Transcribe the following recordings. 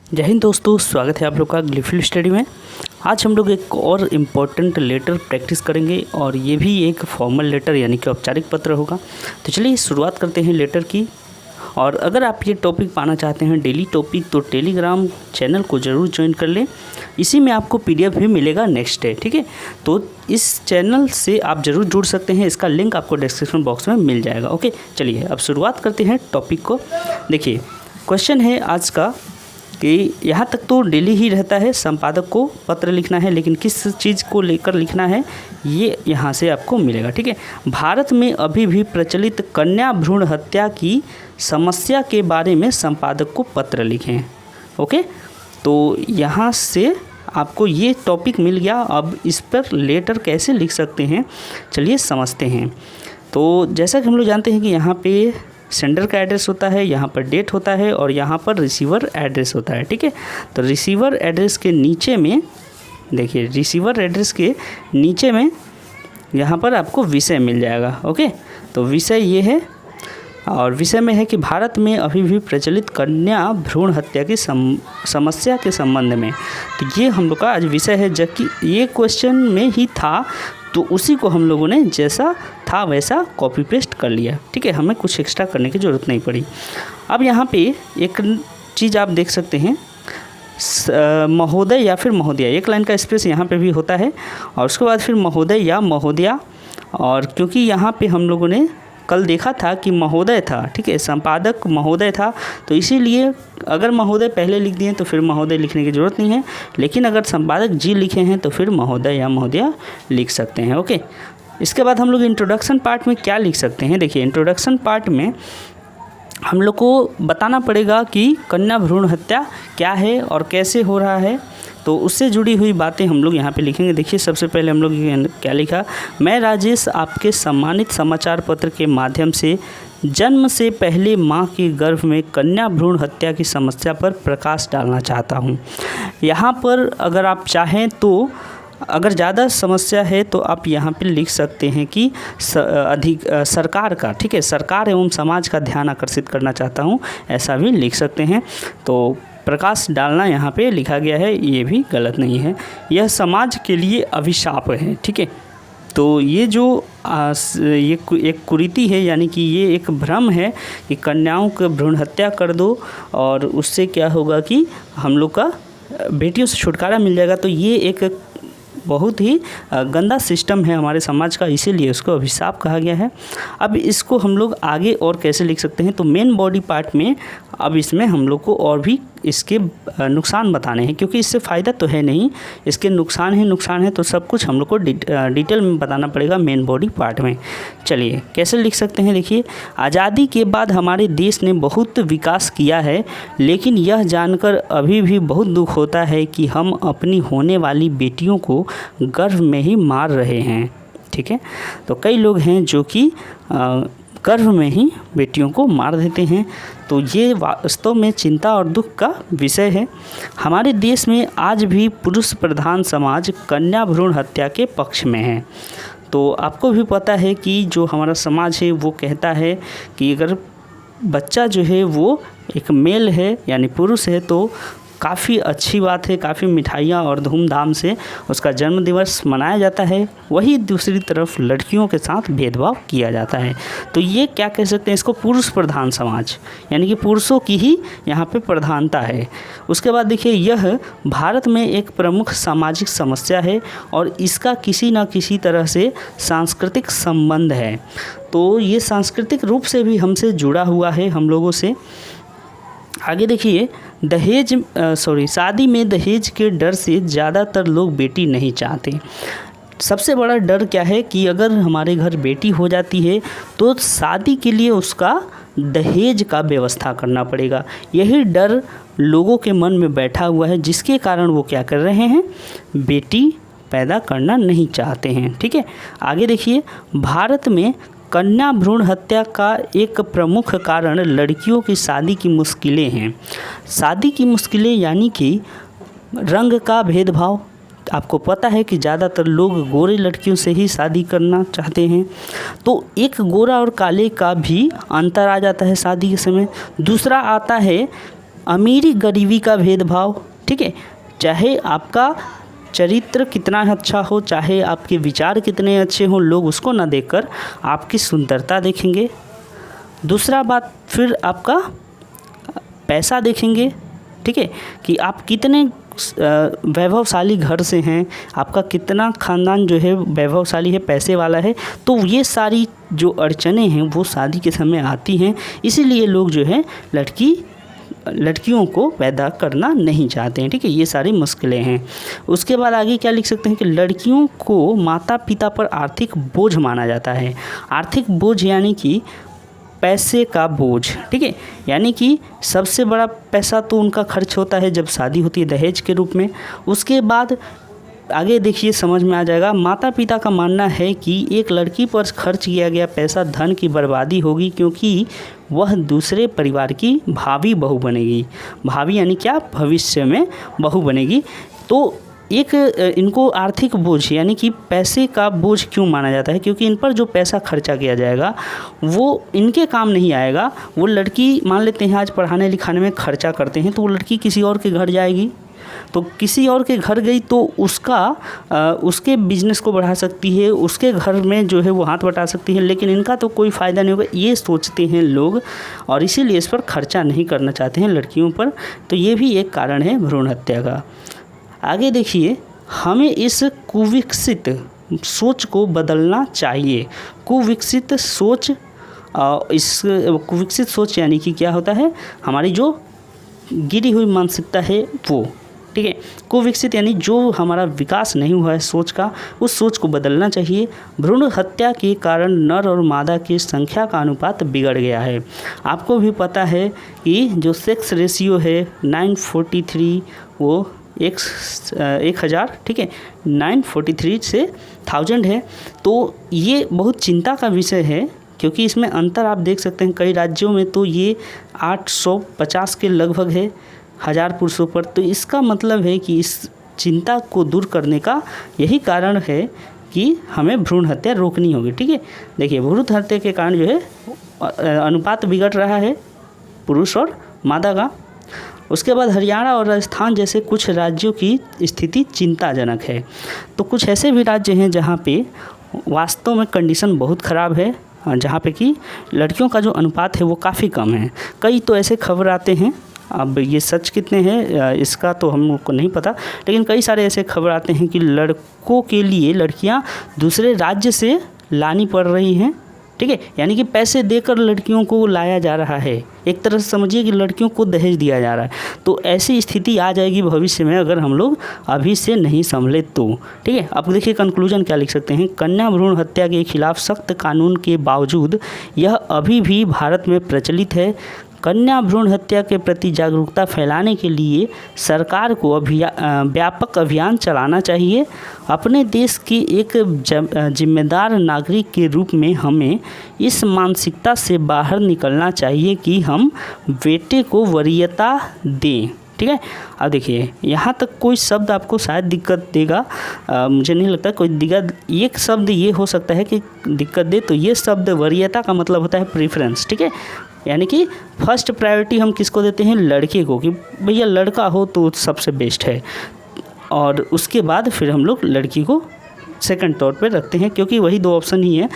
जय हिंद दोस्तों, स्वागत है आप लोग का ग्लिफिल स्टडी में। आज हम लोग एक और इम्पॉर्टेंट लेटर प्रैक्टिस करेंगे और ये भी एक फॉर्मल लेटर यानी कि औपचारिक पत्र होगा। तो चलिए शुरुआत करते हैं लेटर की। और अगर आप ये टॉपिक पाना चाहते हैं डेली टॉपिक, तो टेलीग्राम चैनल को ज़रूर ज्वाइन कर लें। इसी में आपको PDF भी मिलेगा नेक्स्ट डे, ठीक है। तो इस चैनल से आप ज़रूर जुड़ सकते हैं, इसका लिंक आपको डिस्क्रिप्शन बॉक्स में मिल जाएगा। ओके, चलिए अब शुरुआत करते हैं टॉपिक को। देखिए, क्वेश्चन है आज का कि यहाँ तक तो डेली ही रहता है, संपादक को पत्र लिखना है, लेकिन किस चीज़ को लेकर लिखना है ये यहाँ से आपको मिलेगा, ठीक है। भारत में अभी भी प्रचलित कन्या भ्रूण हत्या की समस्या के बारे में संपादक को पत्र लिखें। ओके, तो यहाँ से आपको ये टॉपिक मिल गया। अब इस पर लेटर कैसे लिख सकते हैं चलिए समझते हैं। तो जैसा कि हम लोग जानते हैं कि यहाँ पे सेंडर का एड्रेस होता है, यहाँ पर डेट होता है और यहाँ पर रिसीवर एड्रेस होता है, ठीक है। तो रिसीवर एड्रेस के नीचे में देखिए, रिसीवर एड्रेस के नीचे में यहाँ पर आपको विषय मिल जाएगा। ओके, तो विषय ये है और विषय में है कि भारत में अभी भी प्रचलित कन्या भ्रूण हत्या की समस्या के संबंध में। तो ये हम लोग का आज विषय है, जबकि ये क्वेश्चन में ही था, तो उसी को हम लोगों ने जैसा था वैसा कॉपी पेस्ट कर लिया, ठीक है। हमें कुछ एक्स्ट्रा करने की ज़रूरत नहीं पड़ी। अब यहाँ पे एक चीज़ आप देख सकते हैं, महोदय या फिर महोदया, एक लाइन का स्पेस यहाँ पे भी होता है और उसके बाद फिर महोदय या महोदया। और क्योंकि यहाँ पे हम लोगों ने कल देखा था कि महोदय था, ठीक है, संपादक महोदय था, तो इसीलिए अगर महोदय पहले लिख दिए तो फिर महोदय लिखने की ज़रूरत नहीं है। लेकिन अगर संपादक जी लिखे हैं तो फिर महोदय या महोदया लिख सकते हैं। ओके, इसके बाद हम लोग इंट्रोडक्शन पार्ट में क्या लिख सकते हैं। देखिए, इंट्रोडक्शन पार्ट में हम लोग को बताना पड़ेगा कि कन्या भ्रूण हत्या क्या है और कैसे हो रहा है, तो उससे जुड़ी हुई बातें हम लोग यहाँ पे लिखेंगे। देखिए, सबसे पहले हम लोग क्या लिखा, मैं राजेश आपके सम्मानित समाचार पत्र के माध्यम से जन्म से पहले माँ के गर्भ में कन्या भ्रूण हत्या की समस्या पर प्रकाश डालना चाहता हूँ। यहाँ पर अगर आप चाहें तो अगर ज़्यादा समस्या है तो आप यहाँ पे लिख सकते हैं कि सरकार का, ठीक है, सरकार एवं समाज का ध्यान आकर्षित करना चाहता हूँ, ऐसा भी लिख सकते हैं। तो प्रकाश डालना यहाँ पे लिखा गया है, ये भी गलत नहीं है। यह समाज के लिए अभिशाप है, ठीक है। तो ये जो ये एक कुरीति है, यानी कि ये एक भ्रम है कि कन्याओं को भ्रूण हत्या कर दो और उससे क्या होगा कि हम लोग का बेटियों से छुटकारा मिल जाएगा। तो ये एक बहुत ही गंदा सिस्टम है हमारे समाज का, इसीलिए उसको अभिशाप कहा गया है। अब इसको हम लोग आगे और कैसे लिख सकते हैं, तो मेन बॉडी पार्ट में अब इसमें हम लोग को और भी इसके नुकसान बताने हैं, क्योंकि इससे फ़ायदा तो है नहीं, इसके नुकसान है, तो सब कुछ हम लोग को डिटेल में बताना पड़ेगा मेन बॉडी पार्ट में। चलिए कैसे लिख सकते हैं। देखिए, आज़ादी के बाद हमारे देश ने बहुत विकास किया है, लेकिन यह जानकर अभी भी बहुत दुख होता है कि हम अपनी होने वाली बेटियों को गर्भ में ही मार रहे हैं, ठीक है। तो कई लोग हैं जो कि गर्भ में ही बेटियों को मार देते हैं। तो ये वास्तव में चिंता और दुख का विषय है। हमारे देश में आज भी पुरुष प्रधान समाज कन्या भ्रूण हत्या के पक्ष में है। तो आपको भी पता है कि जो हमारा समाज है वो कहता है कि अगर बच्चा जो है वो एक मेल है यानी पुरुष है तो काफ़ी अच्छी बात है, काफ़ी मिठाइयाँ और धूमधाम से उसका जन्मदिवस मनाया जाता है। वही दूसरी तरफ लड़कियों के साथ भेदभाव किया जाता है। तो ये क्या कह सकते हैं, इसको पुरुष प्रधान समाज, यानी कि पुरुषों की ही यहाँ पे प्रधानता है। उसके बाद देखिए, यह भारत में एक प्रमुख सामाजिक समस्या है और इसका किसी न किसी तरह से सांस्कृतिक संबंध है। तो ये सांस्कृतिक रूप से भी हमसे जुड़ा हुआ है, हम लोगों से। आगे देखिए, शादी में दहेज के डर से ज़्यादातर लोग बेटी नहीं चाहते। सबसे बड़ा डर क्या है कि अगर हमारे घर बेटी हो जाती है तो शादी के लिए उसका दहेज का व्यवस्था करना पड़ेगा। यही डर लोगों के मन में बैठा हुआ है, जिसके कारण वो क्या कर रहे हैं, बेटी पैदा करना नहीं चाहते हैं, ठीक है। आगे देखिए, भारत में कन्या भ्रूण हत्या का एक प्रमुख कारण लड़कियों की शादी की मुश्किलें हैं। शादी की मुश्किलें यानी कि रंग का भेदभाव। आपको पता है कि ज़्यादातर लोग गोरे लड़कियों से ही शादी करना चाहते हैं, तो एक गोरा और काले का भी अंतर आ जाता है शादी के समय। दूसरा आता है अमीरी गरीबी का भेदभाव, ठीक है, चाहे आपका चरित्र कितना अच्छा हो, चाहे आपके विचार कितने अच्छे हों, लोग उसको ना देखकर आपकी सुंदरता देखेंगे। दूसरा बात, फिर आपका पैसा देखेंगे, ठीक है, कि आप कितने वैभवशाली घर से हैं, आपका कितना खानदान जो है वैभवशाली है, पैसे वाला है। तो ये सारी जो अड़चनें हैं वो शादी के समय आती हैं, इसीलिए लोग जो है लड़कियों को पैदा करना नहीं चाहते हैं, ठीक है, ये सारी मुश्किलें हैं। उसके बाद आगे क्या लिख सकते हैं कि लड़कियों को माता पिता पर आर्थिक बोझ माना जाता है। आर्थिक बोझ यानी कि पैसे का बोझ, ठीक है, यानी कि सबसे बड़ा पैसा तो उनका खर्च होता है जब शादी होती है दहेज के रूप में। उसके बाद आगे देखिए समझ में आ जाएगा, माता पिता का मानना है कि एक लड़की पर खर्च किया गया पैसा धन की बर्बादी होगी, क्योंकि वह दूसरे परिवार की भावी बहू बनेगी। भावी यानी क्या, भविष्य में बहू बनेगी। तो एक इनको आर्थिक बोझ यानी कि पैसे का बोझ क्यों माना जाता है, क्योंकि इन पर जो पैसा खर्चा किया जाएगा वो इनके काम नहीं आएगा। वो लड़की मान लेते हैं आज पढ़ाने लिखाने में खर्चा करते हैं, तो वो लड़की किसी और के घर जाएगी, तो किसी और के घर गई तो उसके बिजनेस को बढ़ा सकती है, उसके घर में जो है वो हाथ बटा सकती है, लेकिन इनका तो कोई फ़ायदा नहीं होगा, ये सोचते हैं लोग, और इसीलिए इस पर खर्चा नहीं करना चाहते हैं लड़कियों पर। तो ये भी एक कारण है भ्रूण हत्या का। आगे देखिए, हमें इस कुविकसित सोच को बदलना चाहिए। कुविकसित सोच, इस कुविकसित सोच यानी कि क्या होता है, हमारी जो गिरी हुई मानसिकता है वो, ठीक है, कुविकसित यानी जो हमारा विकास नहीं हुआ है सोच का, उस सोच को बदलना चाहिए। भ्रूण हत्या के कारण नर और मादा की संख्या का अनुपात बिगड़ गया है। आपको भी पता है कि जो सेक्स रेशियो है 943 वो 1000, ठीक है, 943 से 1000 है। तो ये बहुत चिंता का विषय है, क्योंकि इसमें अंतर आप देख सकते हैं, कई राज्यों में तो ये 850 के लगभग है 1000 पुरुषों पर। तो इसका मतलब है कि इस चिंता को दूर करने का यही कारण है कि हमें भ्रूण हत्या रोकनी होगी, ठीक है। देखिए, भ्रूण हत्या के कारण जो है अनुपात बिगड़ रहा है पुरुष और मादा का। उसके बाद हरियाणा और राजस्थान जैसे कुछ राज्यों की स्थिति चिंताजनक है। तो कुछ ऐसे भी राज्य हैं जहाँ पे वास्तव में कंडीशन बहुत ख़राब है, जहाँ पे कि लड़कियों का जो अनुपात है वो काफ़ी कम है। कई तो ऐसे खबर आते हैं, अब ये सच कितने हैं इसका तो हम लोग को नहीं पता, लेकिन कई सारे ऐसे खबर आते हैं कि लड़कों के लिए लड़कियाँ दूसरे राज्य से लानी पड़ रही हैं, ठीक है, यानी कि पैसे देकर लड़कियों को लाया जा रहा है। एक तरह से समझिए कि लड़कियों को दहेज दिया जा रहा है। तो ऐसी स्थिति आ जाएगी भविष्य में अगर हम लोग अभी से नहीं संभले तो, ठीक है। अब देखिए कंक्लूजन क्या लिख सकते हैं, कन्या भ्रूण हत्या के खिलाफ सख्त कानून के बावजूद यह अभी भी भारत में प्रचलित है। कन्या भ्रूण हत्या के प्रति जागरूकता फैलाने के लिए सरकार को व्यापक अभियान चलाना चाहिए। अपने देश के एक जिम्मेदार नागरिक के रूप में हमें इस मानसिकता से बाहर निकलना चाहिए कि हम बेटे को वरीयता दें, ठीक है। अब देखिए, यहाँ तक कोई शब्द आपको शायद दिक्कत देगा, मुझे नहीं लगता कोई दिक्कत। एक शब्द ये हो सकता है कि दिक्कत दे, तो ये शब्द वरीयता का मतलब होता है प्रेफरेंस, ठीक है, यानी कि फर्स्ट प्रायोरिटी हम किसको देते हैं, लड़के को, कि भैया लड़का हो तो सबसे बेस्ट है, और उसके बाद फिर हम लोग लड़की को सेकंड तौर पे रखते हैं, क्योंकि वही दो ऑप्शन ही है।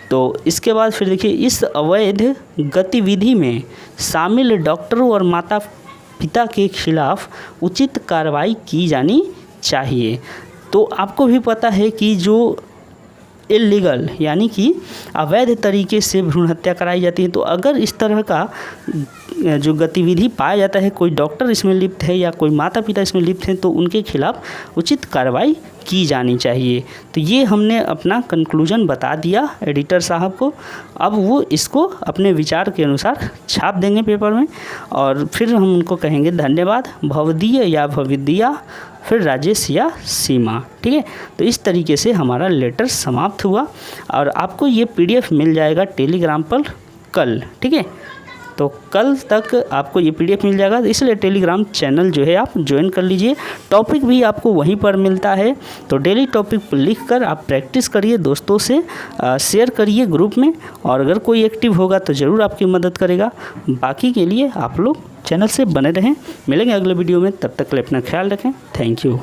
तो इसके बाद फिर देखिए, इस अवैध गतिविधि में शामिल डॉक्टरों और माता पिता के खिलाफ उचित कार्रवाई की जानी चाहिए। तो आपको भी पता है कि जो इल्लीगल यानी कि अवैध तरीके से भ्रूण हत्या कराई जाती है, तो अगर इस तरह का जो गतिविधि पाया जाता है, कोई डॉक्टर इसमें लिप्त है या कोई माता पिता इसमें लिप्त हैं, तो उनके खिलाफ उचित कार्रवाई की जानी चाहिए। तो ये हमने अपना कंक्लूजन बता दिया एडिटर साहब को। अब वो इसको अपने विचार के अनुसार छाप देंगे पेपर में, और फिर हम उनको कहेंगे धन्यवाद, भवदीय या भविदीया, फिर राजेश या सीमा, ठीक है। तो इस तरीके से हमारा लेटर समाप्त हुआ, और आपको ये PDF मिल जाएगा टेलीग्राम पर कल, ठीक है। तो कल तक आपको ये PDF मिल जाएगा, इसलिए टेलीग्राम चैनल जो है आप ज्वाइन कर लीजिए। टॉपिक भी आपको वहीं पर मिलता है, तो डेली टॉपिक लिख कर आप प्रैक्टिस करिए, दोस्तों से शेयर करिए ग्रुप में, और अगर कोई एक्टिव होगा तो ज़रूर आपकी मदद करेगा। बाकी के लिए आप लोग चैनल से बने रहें। मिलेंगे अगले वीडियो में, तब तक के लिए अपना ख्याल रखें। Thank you.